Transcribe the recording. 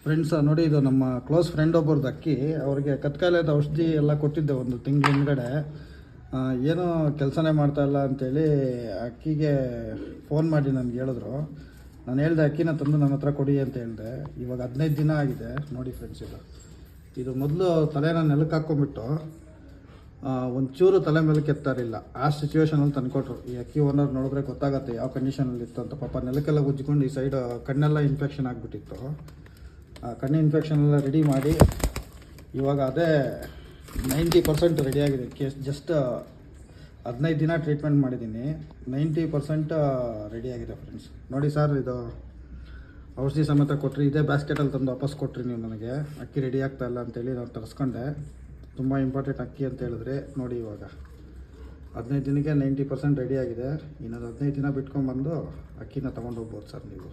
Friends ನೋಡಿ, ಇದು ನಮ್ಮ ಕ್ಲೋಸ್ ಫ್ರೆಂಡ್ ಒಬ್ಬರದ್ದು ಅಕ್ಕಿ. ಅವ್ರಿಗೆ ಕತ್ಕಾಲದ ಔಷಧಿ ಎಲ್ಲ ಕೊಟ್ಟಿದ್ದೆ ಒಂದು ತಿಂಗಳ ಹಿಂದ್ಗಡೆ. ಏನೂ ಕೆಲಸನೇ ಮಾಡ್ತಾಯಿಲ್ಲ ಅಂಥೇಳಿ ಅಕ್ಕಿಗೆ ಫೋನ್ ಮಾಡಿ ನನಗೆ ಹೇಳಿದ್ರು. ನಾನು ಹೇಳಿದೆ ಅಕ್ಕಿನ ತಂದು ನನ್ನ ಹತ್ರ ಕೊಡಿ ಅಂತ ಹೇಳಿದೆ. ಇವಾಗ 15 ದಿನ ಆಗಿದೆ ನೋಡಿ ಫ್ರೆಂಡ್ಸ್. ಇದು ಮೊದಲು ತಲೆನ ನೆಲಕ್ಕೆ ಹಾಕ್ಕೊಂಬಿಟ್ಟು ಒಂಚೂರು ತಲೆ ಮೇಲೆ ಕೆತ್ತಾರಿಲ್ಲ, ಆ ಸಿಚುವೇಶನಲ್ಲಿ ತಂದುಕೊಟ್ರು. ಈ ಅಕ್ಕಿ ಓನರ್ ನೋಡಿದ್ರೆ ಗೊತ್ತಾಗತ್ತೆ ಯಾವ ಕಂಡೀಷನಲ್ಲಿ ಇತ್ತು ಅಂತ. ಪಾಪ ನೆಲಕ್ಕೆಲ್ಲ ಉಜ್ಜಿಕೊಂಡು ಈ ಸೈಡ್ ಕಣ್ಣೆಲ್ಲ ಇನ್ಫೆಕ್ಷನ್ ಆಗಿಬಿಟ್ಟಿತ್ತು. ಆ ಕಣ್ಣು ಇನ್ಫೆಕ್ಷನ್ ಎಲ್ಲ ರೆಡಿ ಮಾಡಿ ಇವಾಗ ಅದೇ 90% ರೆಡಿಯಾಗಿದೆ. ಜಸ್ಟ್ 15 ದಿನ ಟ್ರೀಟ್ಮೆಂಟ್ ಮಾಡಿದ್ದೀನಿ, 90% ರೆಡಿಯಾಗಿದೆ ಫ್ರೆಂಡ್ಸ್. ನೋಡಿ ಸರ್, ಇದು ಔಷಧಿ ಸಮೇತ ಕೊಟ್ಟರಿ. ಇದೇ ಬ್ಯಾಸ್ಕೆಟಲ್ಲಿ ತಂದು ವಾಪಸ್ ಕೊಟ್ರಿ ನೀವು ನನಗೆ. ಅಕ್ಕಿ ರೆಡಿ ಆಗ್ತಾಯಿಲ್ಲ ಅಂತೇಳಿ ನಾನು ತರಿಸ್ಕೊಂಡೆ. ತುಂಬ ಇಂಪಾರ್ಟೆಂಟ್ ಅಕ್ಕಿ ಅಂತ ಹೇಳಿದ್ರೆ ನೋಡಿ, ಇವಾಗ 15 ದಿನಕ್ಕೆ 90% ರೆಡಿಯಾಗಿದೆ. ಇನ್ನೊಂದು 15 ದಿನ ಬಿಟ್ಕೊಂಡ್ಬಂದು ಅಕ್ಕಿನ ತೊಗೊಂಡು ಹೋಗ್ಬೋದು ಸರ್ ನೀವು.